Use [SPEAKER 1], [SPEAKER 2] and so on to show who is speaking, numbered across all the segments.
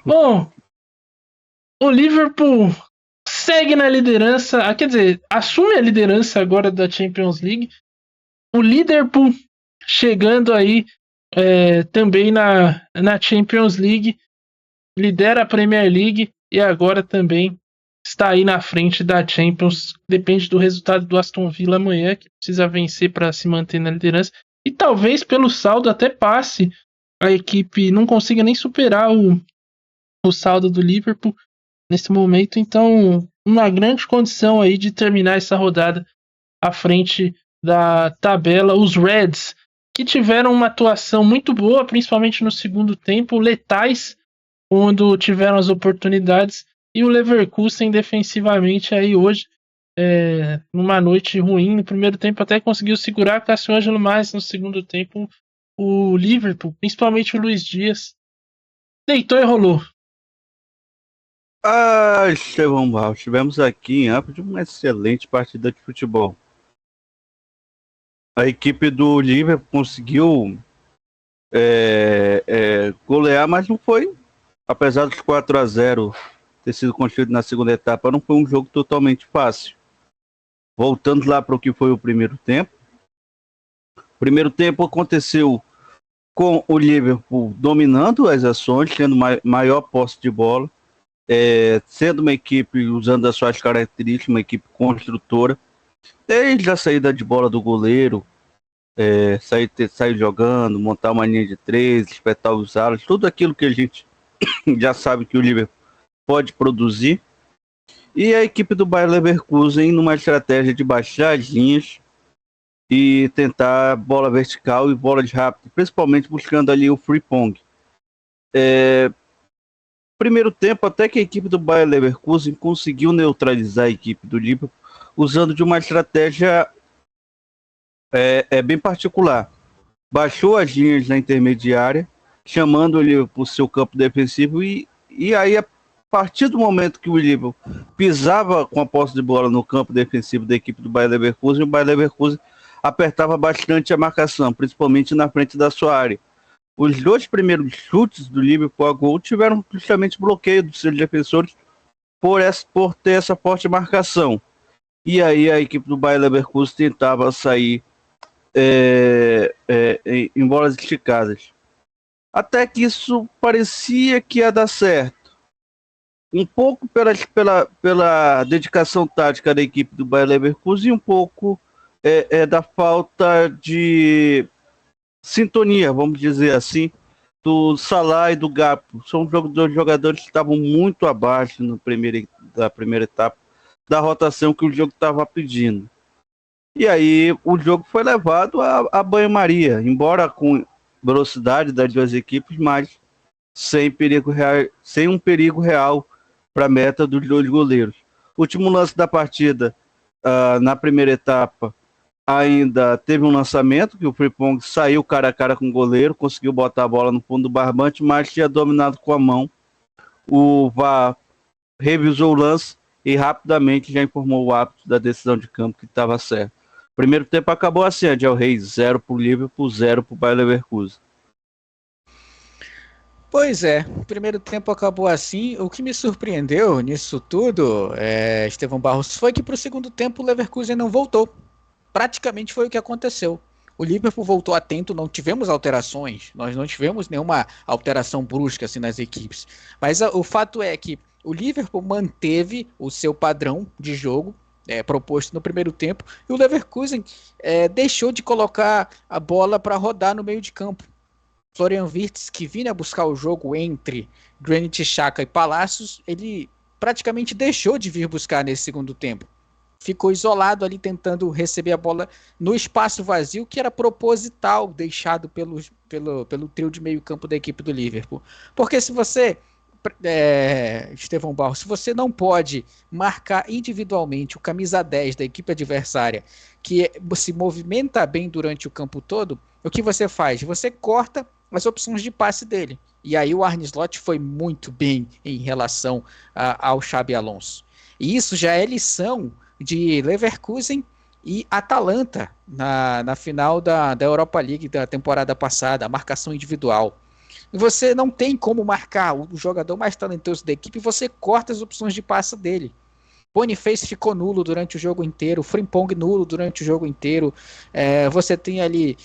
[SPEAKER 1] Bom, o Liverpool segue na liderança, quer dizer, assume a liderança agora da Champions League. O Liverpool chegando aí também na Champions League, lidera a Premier League e agora também está aí na frente da Champions. Depende do resultado do Aston Villa amanhã, que precisa vencer para se manter na liderança. E talvez pelo saldo até passe, a equipe não consiga nem superar o saldo do Liverpool nesse momento. Então, uma grande condição aí de terminar essa rodada à frente da tabela. Os Reds, que tiveram uma atuação muito boa, principalmente no segundo tempo, letais quando tiveram as oportunidades, e o Leverkusen defensivamente aí hoje, numa noite ruim, no primeiro tempo até conseguiu segurar Cássio Ângelo, mas no segundo tempo o Liverpool, principalmente o Luiz Dias, deitou e rolou.
[SPEAKER 2] Estevão Barros, estivemos aqui em Amplo de uma excelente partida de futebol. A equipe do Liverpool conseguiu golear, mas não foi, apesar dos 4-0 ter sido construído na segunda etapa, não foi um jogo totalmente fácil. Voltando lá para o que foi o primeiro tempo. O primeiro tempo aconteceu com o Liverpool dominando as ações, tendo maior posse de bola, sendo uma equipe usando as suas características, uma equipe construtora, desde a saída de bola do goleiro, sair jogando, montar uma linha de 3, espetar os alas, tudo aquilo que a gente já sabe que o Liverpool pode produzir. E a equipe do Bayer Leverkusen numa estratégia de baixar as linhas e tentar bola vertical e bola de rápido, principalmente buscando ali o Frimpong. Primeiro tempo, até que a equipe do Bayer Leverkusen conseguiu neutralizar a equipe do Liverpool usando de uma estratégia bem particular. Baixou as linhas na intermediária, chamando ele para o seu campo defensivo e aí a partir do momento que o Liverpool pisava com a posse de bola no campo defensivo da equipe do Bayer Leverkusen, o Bayer Leverkusen apertava bastante a marcação, principalmente na frente da sua área. Os dois primeiros chutes do Liverpool a gol tiveram justamente bloqueio dos seus defensores por ter essa forte marcação. E aí a equipe do Bayer Leverkusen tentava sair em bolas esticadas. Até que isso parecia que ia dar certo. Um pouco pela dedicação tática da equipe do Bayer Leverkusen e um pouco da falta de sintonia, vamos dizer assim, do Salah e do Gakpo. São dois jogadores que estavam muito abaixo da primeira etapa da rotação que o jogo estava pedindo. E aí o jogo foi levado a banho-maria, embora com velocidade das duas equipes, mas sem um perigo real para a meta dos dois goleiros. Último lance da partida, na primeira etapa, ainda teve um lançamento que o Frimpong saiu cara a cara com o goleiro, conseguiu botar a bola no fundo do barbante, mas tinha dominado com a mão. O VAR revisou o lance e rapidamente já informou o árbitro da decisão de campo que estava certo. Primeiro tempo acabou assim, Angel Reis, 0 para o Liverpool, 0 para o Bayer Leverkusen.
[SPEAKER 3] Pois é, o primeiro tempo acabou assim. O que me surpreendeu nisso tudo, Estevão Barros, foi que para o segundo tempo o Leverkusen não voltou. Praticamente foi o que aconteceu. O Liverpool voltou atento, não tivemos alterações, nós não tivemos nenhuma alteração brusca assim, nas equipes. Mas o fato é que o Liverpool manteve o seu padrão de jogo proposto no primeiro tempo e o Leverkusen deixou de colocar a bola para rodar no meio de campo. Florian Wirtz, que vinha buscar o jogo entre Granit Xhaka e Palacios, ele praticamente deixou de vir buscar nesse segundo tempo. Ficou isolado ali tentando receber a bola no espaço vazio, que era proposital, deixado pelo trio de meio campo da equipe do Liverpool. Porque se você, Estevão Barros, se você não pode marcar individualmente o camisa 10 da equipe adversária, que se movimenta bem durante o campo todo, o que você faz? Você corta as opções de passe dele. E aí o Arne Slot foi muito bem em relação ao Xabi Alonso. E isso já é lição de Leverkusen e Atalanta na final da Europa League da temporada passada, a marcação individual. Você não tem como marcar o jogador mais talentoso da equipe, você corta as opções de passe dele. Boniface ficou nulo durante o jogo inteiro, Frimpong nulo durante o jogo inteiro. Você tem ali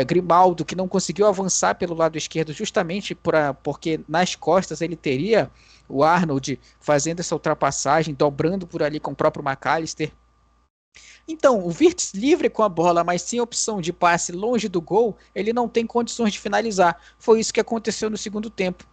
[SPEAKER 3] Grimaldo, que não conseguiu avançar pelo lado esquerdo, justamente porque nas costas ele teria o Arnold fazendo essa ultrapassagem, dobrando por ali com o próprio McAllister. Então, o Wirtz livre com a bola, mas sem opção de passe longe do gol, ele não tem condições de finalizar. Foi isso que aconteceu no segundo tempo.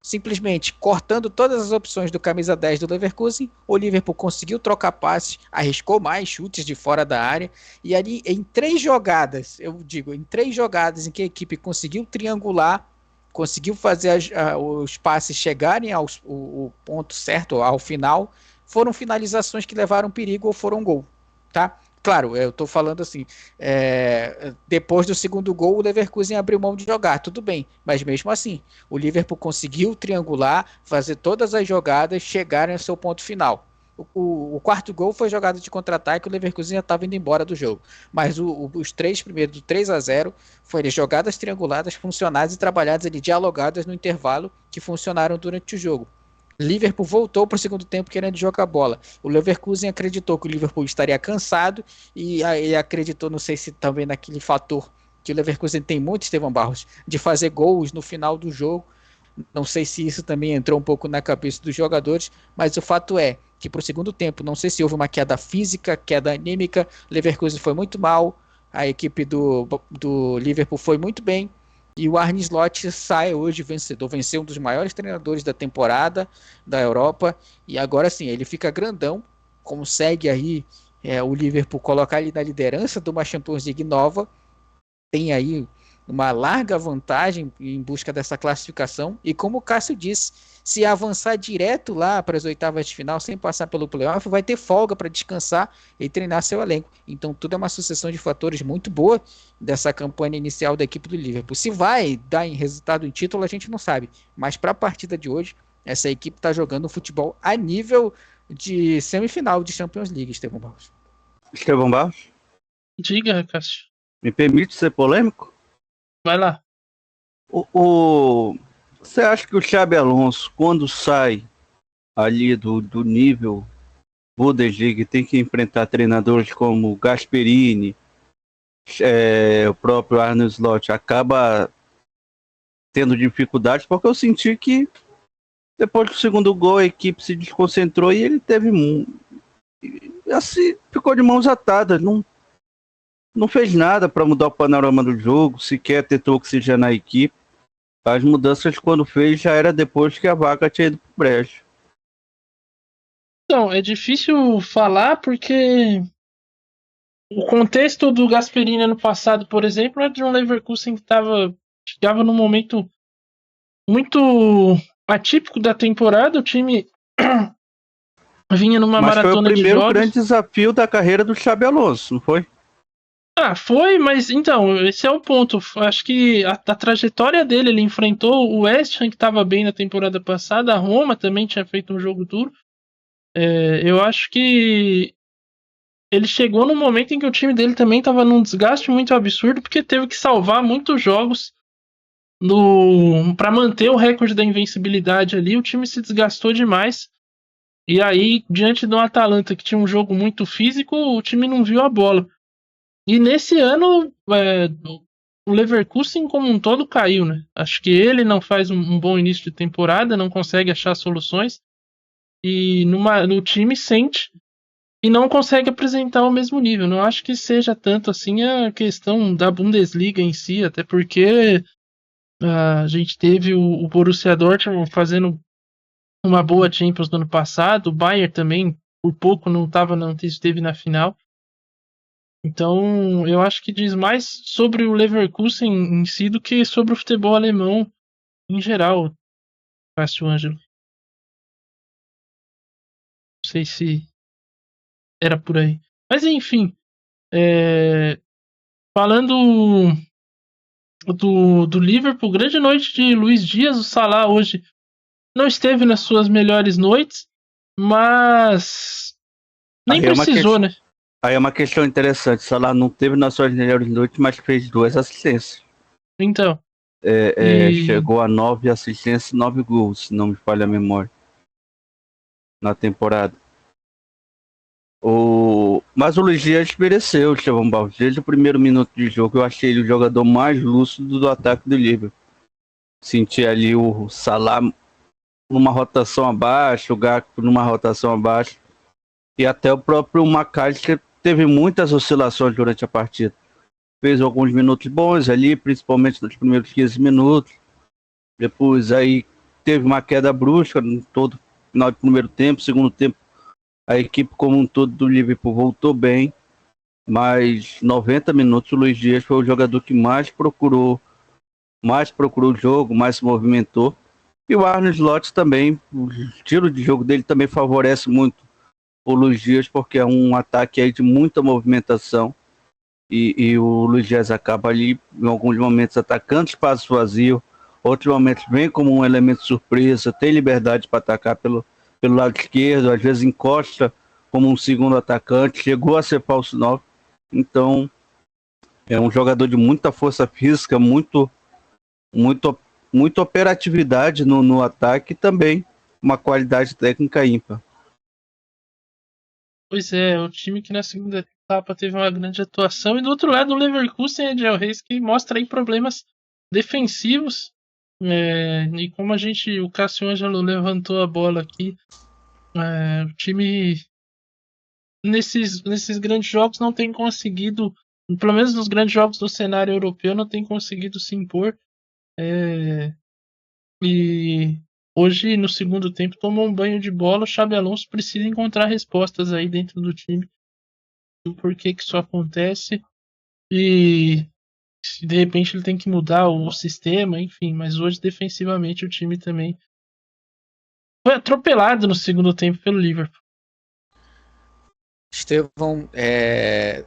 [SPEAKER 3] Simplesmente cortando todas as opções do camisa 10 do Leverkusen, o Liverpool conseguiu trocar passes, arriscou mais chutes de fora da área, e ali em 3 jogadas, em 3 jogadas em que a equipe conseguiu triangular, conseguiu fazer os passes chegarem ao ponto certo, ao final, foram finalizações que levaram perigo ou foram gol, tá? Claro, eu tô falando assim, depois do segundo gol, o Leverkusen abriu mão de jogar, tudo bem, mas mesmo assim, o Liverpool conseguiu triangular, fazer todas as jogadas chegarem ao seu ponto final. O quarto gol foi jogada de contra-ataque, o Leverkusen já estava indo embora do jogo, mas os 3 primeiros, do 3-0, foram jogadas trianguladas, funcionadas e trabalhadas ali, dialogadas no intervalo, que funcionaram durante o jogo. Liverpool voltou para o segundo tempo querendo jogar bola. O Leverkusen acreditou que o Liverpool estaria cansado e aí acreditou, não sei se também naquele fator que o Leverkusen tem muito, Estevão Barros, de fazer gols no final do jogo. Não sei se isso também entrou um pouco na cabeça dos jogadores, mas o fato é que para o segundo tempo, não sei se houve uma queda física, queda anímica, o Leverkusen foi muito mal, a equipe do Liverpool foi muito bem, e o Arne Slot sai hoje vencedor, venceu um dos maiores treinadores da temporada da Europa, e agora sim, ele fica grandão, consegue aí o Liverpool colocar ele na liderança de uma Champions League nova, tem aí uma larga vantagem em busca dessa classificação, e como o Cássio disse, se avançar direto lá para as oitavas de final, sem passar pelo playoff, vai ter folga para descansar e treinar seu elenco. Então tudo é uma sucessão de fatores muito boa dessa campanha inicial da equipe do Liverpool. Se vai dar em resultado em título, a gente não sabe, mas para a partida de hoje, essa equipe está jogando futebol a nível de semifinal de Champions League, Estevão Barros.
[SPEAKER 2] Estevão Barros,
[SPEAKER 1] Diga, Cássio.
[SPEAKER 2] me permite ser polêmico?
[SPEAKER 1] Vai lá.
[SPEAKER 2] Você acha que o Xabi Alonso, quando sai ali do nível Bundesliga, tem que enfrentar treinadores como Gasperini, o próprio Arne Slot, acaba tendo dificuldades? Porque eu senti que depois do segundo gol a equipe se desconcentrou e ele teve assim, ficou de mãos atadas, não fez nada para mudar o panorama do jogo, sequer tentou oxigenar a equipe. As mudanças, quando fez, já era depois que a vaca tinha ido pro brejo.
[SPEAKER 1] Então, é difícil falar porque o contexto do Gasperini ano passado, por exemplo, era de um Leverkusen que chegava num momento muito atípico da temporada. O time vinha numa
[SPEAKER 2] Mas foi o
[SPEAKER 1] maratona de
[SPEAKER 2] primeiro
[SPEAKER 1] jogos.
[SPEAKER 2] grande desafio da carreira do Xabi Alonso, não foi?
[SPEAKER 1] Foi, mas então, esse é o ponto. Acho que a trajetória dele, ele enfrentou o West Ham, que estava bem na temporada passada, a Roma também tinha feito um jogo duro. Eu acho que ele chegou num momento em que o time dele também estava num desgaste muito absurdo, porque teve que salvar muitos jogos para manter o recorde da invencibilidade ali. O time se desgastou demais. E aí, diante do Atalanta, que tinha um jogo muito físico, o time não viu a bola. E nesse ano, o Leverkusen como um todo caiu, né? Acho que ele não faz um bom início de temporada, não consegue achar soluções. E no time sente e não consegue apresentar o mesmo nível. Não acho que seja tanto assim a questão da Bundesliga em si, até porque a gente teve o Borussia Dortmund fazendo uma boa Champions no ano passado, o Bayern também, por pouco, não esteve na final. Então, eu acho que diz mais sobre o Leverkusen em si do que sobre o futebol alemão em geral, Cássio Ângelo. Não sei se era por aí. Mas enfim, falando do Liverpool, grande noite de Luiz Dias. O Salah hoje não esteve nas suas melhores noites, mas nem precisou, né?
[SPEAKER 2] Aí é uma questão interessante. O Salah não teve nas suas melhores noites, mas fez 2 assistências.
[SPEAKER 1] Então,
[SPEAKER 2] Chegou a 9 assistências e 9 gols, se não me falha a memória, na temporada. Mas o Luiz Dias mereceu, o Estevão Barros. Desde o primeiro minuto de jogo, eu achei ele o jogador mais lúcido do ataque do Liverpool. Senti ali o Salah numa rotação abaixo, o Gakpo numa rotação abaixo. E até o próprio McAllister teve muitas oscilações durante a partida. Fez alguns minutos bons ali, principalmente nos primeiros 15 minutos. Depois aí teve uma queda brusca no todo final do primeiro tempo, segundo tempo. A equipe como um todo do Liverpool voltou bem, mas 90 minutos o Luiz Dias foi o jogador que mais procurou o jogo, mais se movimentou. E o Arne Slot também, o estilo de jogo dele também favorece muito o Luiz Dias, porque é um ataque aí de muita movimentação. E o Luiz Dias acaba ali, em alguns momentos, atacando espaço vazio, outros momentos vem como um elemento surpresa, tem liberdade para atacar pelo lado esquerdo, às vezes encosta como um segundo atacante, chegou a ser falso 9. Então, é um jogador de muita força física, muita operatividade no ataque e também uma qualidade técnica ímpar.
[SPEAKER 1] Pois é, o time que na segunda etapa teve uma grande atuação. E do outro lado, o Leverkusen, Edel Reis, que mostra aí problemas defensivos. E como o Cássio Ângelo levantou a bola aqui, o time nesses grandes jogos não tem conseguido, pelo menos nos grandes jogos do cenário europeu, não tem conseguido se impor. E hoje, no segundo tempo, tomou um banho de bola. O Xabi Alonso precisa encontrar respostas aí dentro do time do porquê que isso acontece e se de repente ele tem que mudar o sistema, enfim. Mas hoje, defensivamente, o time também foi atropelado no segundo tempo pelo Liverpool.
[SPEAKER 3] Estevão,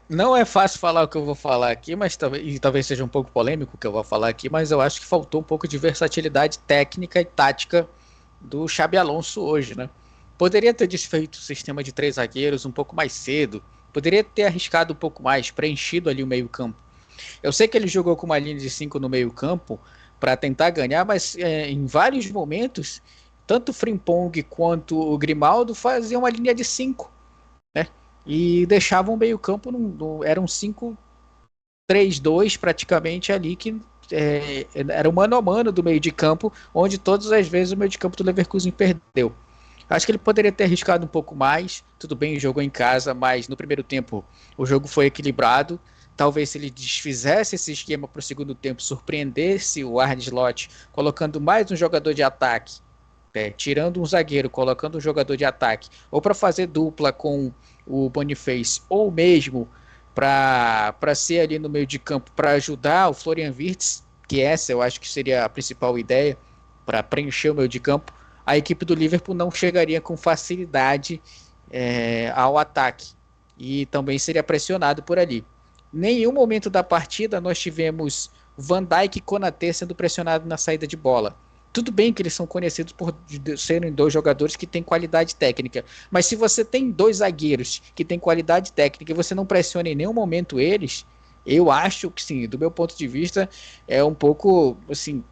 [SPEAKER 3] não é fácil falar o que eu vou falar aqui, mas talvez seja um pouco polêmico o que eu vou falar aqui, mas eu acho que faltou um pouco de versatilidade técnica e tática do Xabi Alonso hoje, né? Poderia ter desfeito o sistema de 3 zagueiros um pouco mais cedo, poderia ter arriscado um pouco mais, preenchido ali o meio-campo. Eu sei que ele jogou com uma linha de 5 no meio-campo para tentar ganhar, mas em vários momentos, tanto o Frimpong quanto o Grimaldo faziam uma linha de 5, né? E deixavam o meio-campo, era um 5-3-2 praticamente ali, que era o mano a mano do meio de campo, onde todas as vezes o meio de campo do Leverkusen perdeu. Acho que ele poderia ter arriscado um pouco mais. Tudo bem, jogou em casa, mas no primeiro tempo o jogo foi equilibrado. Talvez se ele desfizesse esse esquema para o segundo tempo, surpreendesse o Arne Slot, colocando mais um jogador de ataque, tirando um zagueiro, colocando um jogador de ataque, ou para fazer dupla com o Boniface, ou mesmo para ser ali no meio de campo para ajudar o Florian Wirtz, que essa eu acho que seria a principal ideia, para preencher o meio de campo, a equipe do Liverpool não chegaria com facilidade ao ataque e também seria pressionado por ali. Nenhum momento da partida nós tivemos Van Dijk e Konaté sendo pressionado na saída de bola. Tudo bem que eles são conhecidos por serem 2 jogadores que têm qualidade técnica, mas se você tem 2 zagueiros que têm qualidade técnica e você não pressiona em nenhum momento eles, eu acho que sim, do meu ponto de vista, é um pouco assim,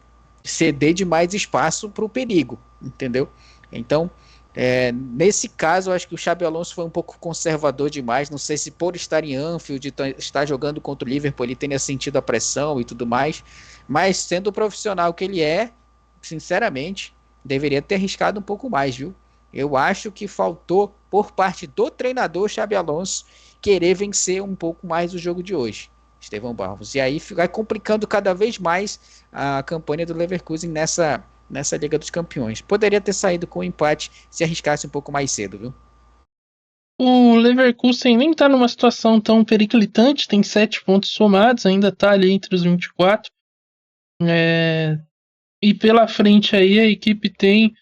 [SPEAKER 3] ceder demais espaço para o perigo, entendeu? Então, nesse caso, eu acho que o Xabi Alonso foi um pouco conservador demais. Não sei se por estar em Anfield, estar jogando contra o Liverpool, ele tenha sentido a pressão e tudo mais, mas sendo o profissional que ele é, sinceramente, deveria ter arriscado um pouco mais, viu? Eu acho que faltou, por parte do treinador Xabi Alonso, querer vencer um pouco mais o jogo de hoje, Estevão Barros. E aí vai complicando cada vez mais a campanha do Leverkusen nessa Liga dos Campeões. Poderia ter saído com um empate se arriscasse um pouco mais cedo, viu?
[SPEAKER 1] O Leverkusen nem tá numa situação tão periclitante, tem 7 pontos somados, ainda tá ali entre os 24. E pela frente aí a equipe tem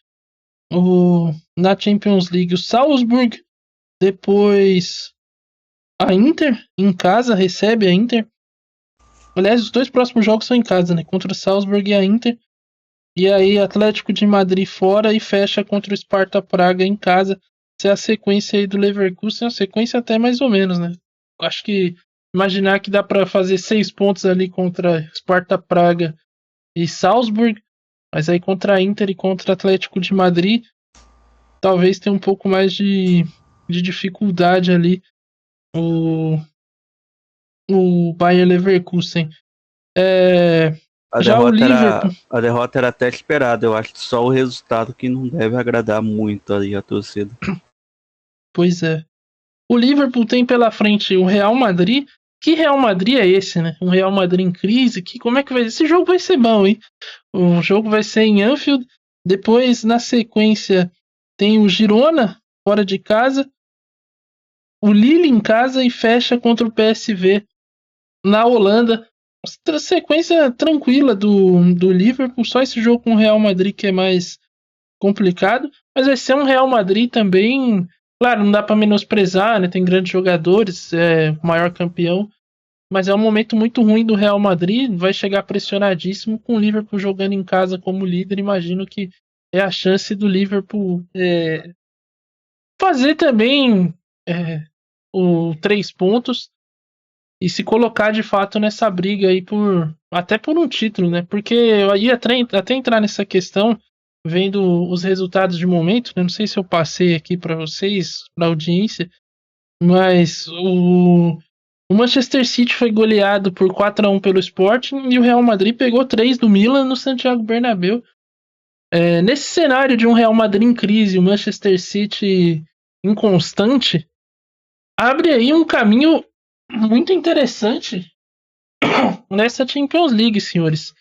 [SPEAKER 1] na Champions League o Salzburg, depois a Inter em casa, recebe a Inter. Aliás, os 2 próximos jogos são em casa, né? Contra o Salzburg e a Inter. E aí Atlético de Madrid fora e fecha contra o Sparta Praga em casa. Essa é a sequência aí do Leverkusen, a sequência até mais ou menos, né? Acho que imaginar que dá para fazer 6 pontos ali contra Sparta Praga e Salzburg, mas aí contra a Inter e contra o Atlético de Madrid, talvez tenha um pouco mais de dificuldade ali o Bayer Leverkusen.
[SPEAKER 2] A
[SPEAKER 1] Já o
[SPEAKER 2] derrota
[SPEAKER 1] Liverpool,
[SPEAKER 2] a derrota era até esperada. Eu acho que só o resultado que não deve agradar muito aí a torcida.
[SPEAKER 1] pois é. O Liverpool tem pela frente o Real Madrid. Que Real Madrid é esse, né? Um Real Madrid em crise. Como é que vai ser? Esse jogo vai ser bom, hein? O jogo vai ser em Anfield. Depois, na sequência, tem o Girona fora de casa, o Lille em casa e fecha contra o PSV na Holanda. Sequência tranquila do Liverpool. Só esse jogo com o Real Madrid que é mais complicado. Mas vai ser um Real Madrid também. Claro, não dá para menosprezar, né? Tem grandes jogadores, é o maior campeão. Mas é um momento muito ruim do Real Madrid. Vai chegar pressionadíssimo com o Liverpool jogando em casa como líder. Imagino que é a chance do Liverpool fazer também o 3 pontos e se colocar de fato nessa briga aí até por um título, né? Porque eu ia até entrar nessa questão vendo os resultados de momento, né? Não sei se eu passei aqui para vocês, para audiência, mas o Manchester City foi goleado por 4-1 pelo Sporting e o Real Madrid pegou 3 do Milan no Santiago Bernabéu. Nesse cenário de um Real Madrid em crise, o Manchester City inconstante, abre aí um caminho muito interessante nessa Champions League, senhores.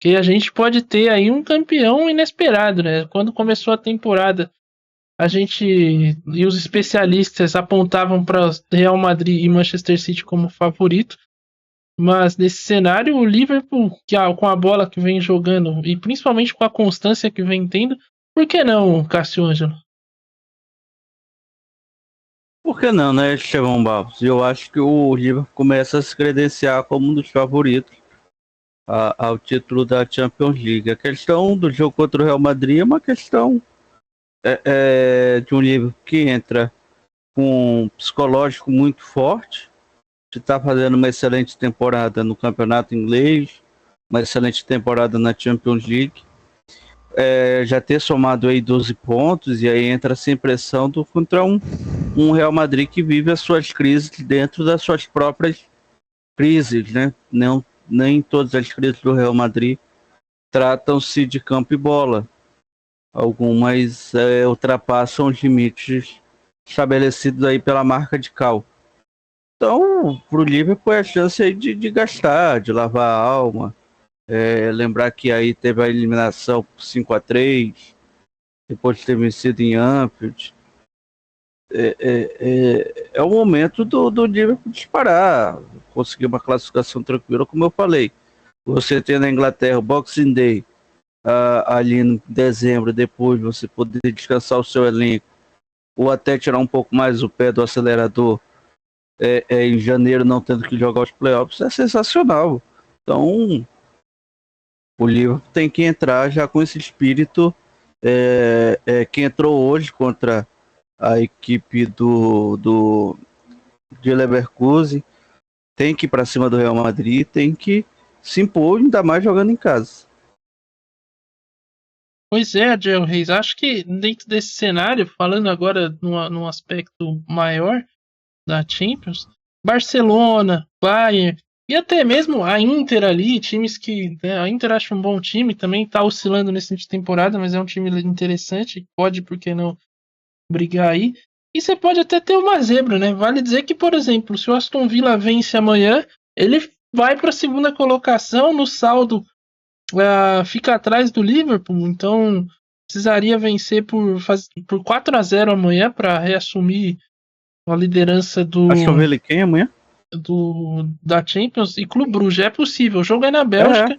[SPEAKER 1] Que a gente pode ter aí um campeão inesperado, né? Quando começou a temporada, a gente e os especialistas apontavam para Real Madrid e Manchester City como favorito. Mas nesse cenário, o Liverpool, com a bola que vem jogando e principalmente com a constância que vem tendo, por que não, Cássio Ângelo?
[SPEAKER 2] Por que não, né, Estevão Barros? Eu acho que o Liverpool começa a se credenciar como um dos favoritos ao título da Champions League. A questão do jogo contra o Real Madrid é uma questão de um Liverpool que entra com um psicológico muito forte, que está fazendo uma excelente temporada no Campeonato Inglês, uma excelente temporada na Champions League. Já ter somado aí 12 pontos e aí entra sem pressão contra um Real Madrid que vive as suas crises dentro das suas próprias crises, né? Nem todas as crises do Real Madrid tratam-se de campo e bola. Algumas ultrapassam os limites estabelecidos aí pela marca de cal. Então, para o Liverpool é a chance aí de gastar, de lavar a alma. Lembrar que aí teve a eliminação por 5-3, depois de ter vencido em Anfield. É o momento do Liverpool disparar, conseguir uma classificação tranquila, como eu falei. Você tem na Inglaterra o Boxing Day ali em dezembro, depois você poder descansar o seu elenco, ou até tirar um pouco mais o pé do acelerador em janeiro, não tendo que jogar os playoffs, é sensacional. Então, o Liverpool tem que entrar já com esse espírito que entrou hoje contra a equipe de Leverkusen. Tem que ir para cima do Real Madrid, tem que se impor, ainda mais jogando em casa.
[SPEAKER 1] Pois é, Adriel Reis. Acho que dentro desse cenário, falando agora num aspecto maior da Champions, Barcelona, Bayern e até mesmo a Inter ali, times que, né, a Inter acha um bom time, também está oscilando nesse temporada, mas é um time interessante, pode, por que não, brigar aí. E você pode até ter uma zebra, né? Vale dizer que, por exemplo, se o Aston Villa vence amanhã, ele vai para a segunda colocação no saldo, fica atrás do Liverpool, então precisaria vencer por 4-0 amanhã para reassumir a liderança
[SPEAKER 2] Acho que eu vejo quem amanhã?
[SPEAKER 1] da Champions e Clube Brugge. É possível, o jogo é na Bélgica,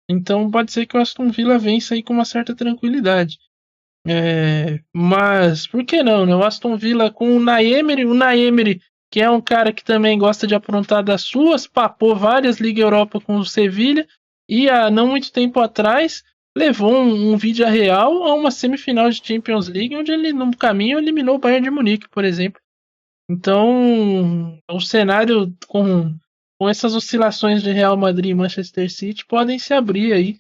[SPEAKER 1] então pode ser que o Aston Villa vença aí com uma certa tranquilidade. Mas por que não, né? O Aston Villa com o Naemery, que é um cara que também gosta de aprontar das suas, papou várias Liga Europa com o Sevilha e há não muito tempo atrás levou um Villarreal a uma semifinal de Champions League, onde ele no caminho eliminou o Bayern de Munique, por exemplo. Então, o cenário com com essas oscilações de Real Madrid e Manchester City, podem se abrir aí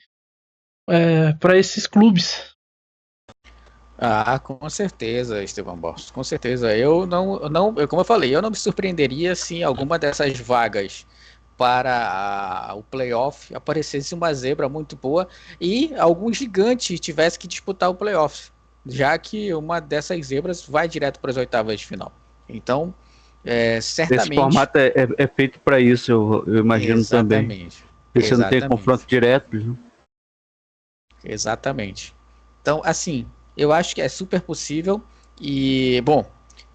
[SPEAKER 1] para esses clubes.
[SPEAKER 3] Com certeza, Estevão Borges, com certeza. Como eu falei, eu não me surpreenderia se alguma dessas vagas para o playoff aparecesse uma zebra muito boa e algum gigante tivesse que disputar o playoff, já que uma dessas zebras vai direto para as oitavas de final. Então,
[SPEAKER 2] Esse
[SPEAKER 3] certamente.
[SPEAKER 2] formato é feito para isso, eu imagino também. Porque você não tem confronto direto. Né?
[SPEAKER 3] Exatamente. Então, assim, eu acho que é super possível e, bom,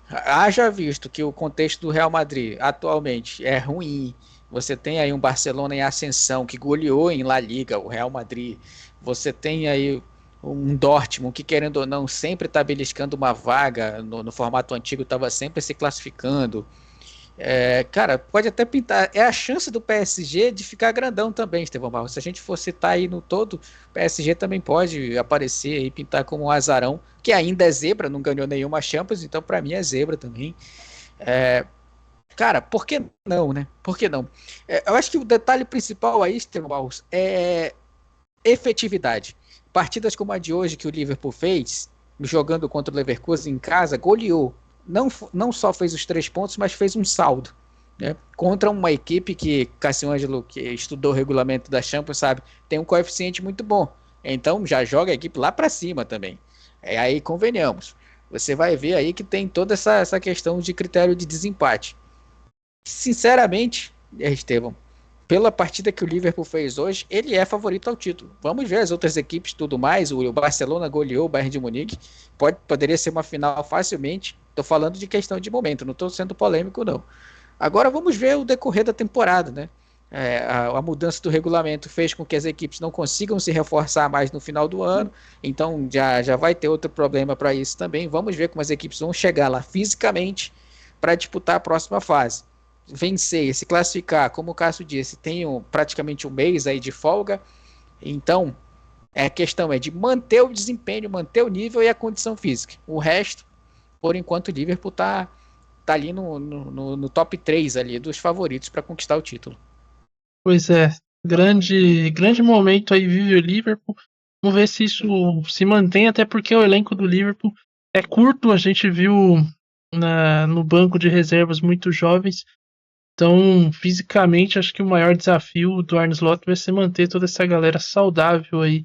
[SPEAKER 3] haja visto que o contexto do Real Madrid atualmente é ruim. Você tem aí um Barcelona em ascensão que goleou em La Liga, o Real Madrid. Você tem aí um Dortmund que, querendo ou não, sempre está beliscando uma vaga. No formato antigo estava sempre se classificando. Cara, pode até pintar. É a chance do PSG de ficar grandão também, Estevão Barros. Se a gente for citar aí no todo, o PSG também pode aparecer e pintar como um azarão, que ainda é zebra, não ganhou nenhuma Champions, então para mim é zebra também. Cara, por que não, né? Por que não? Eu acho que o detalhe principal aí, Estevão Barros, é efetividade. Partidas como a de hoje que o Liverpool fez, jogando contra o Leverkusen em casa, goleou. Não só fez os 3 pontos, mas fez um saldo. Né? Contra uma equipe que Cássio Ângelo, que estudou o regulamento da Champions, sabe, tem um coeficiente muito bom. Então já joga a equipe lá para cima também. Aí convenhamos. Você vai ver aí que tem toda essa questão de critério de desempate. Sinceramente, Estevão, pela partida que o Liverpool fez hoje, ele é favorito ao título. Vamos ver as outras equipes tudo mais. O Barcelona goleou o Bayern de Munique. Poderia ser uma final facilmente. Estou falando de questão de momento, não estou sendo polêmico, não. Agora vamos ver o decorrer da temporada, né? A mudança do regulamento fez com que as equipes não consigam se reforçar mais no final do ano, então já vai ter outro problema para isso também. Vamos ver como as equipes vão chegar lá fisicamente para disputar a próxima fase. Vencer, se classificar, como o Cássio disse, tem praticamente um mês aí de folga, então a questão é de manter o desempenho, manter o nível e a condição física. O resto, por enquanto, o Liverpool tá ali no top 3 ali dos favoritos para conquistar o título.
[SPEAKER 1] Pois é, grande momento aí vive o Liverpool. Vamos ver se isso se mantém, até porque o elenco do Liverpool é curto, a gente viu no banco de reservas muito jovens. Então, fisicamente, acho que o maior desafio do Arne Slot vai ser manter toda essa galera saudável aí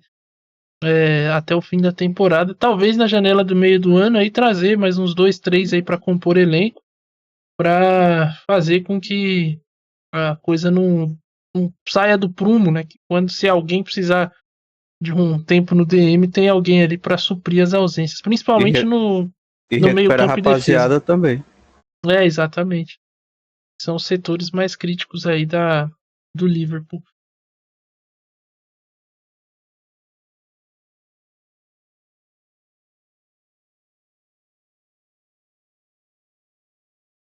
[SPEAKER 1] até o fim da temporada. Talvez na janela do meio do ano aí trazer mais uns 2, 3 aí para compor elenco, para fazer com que a coisa não saia do prumo, né? Que quando se alguém precisar de um tempo no DM, tem alguém ali para suprir as ausências, principalmente no meio campo e defesa.
[SPEAKER 2] Também.
[SPEAKER 1] Exatamente. São os setores mais críticos aí do Liverpool.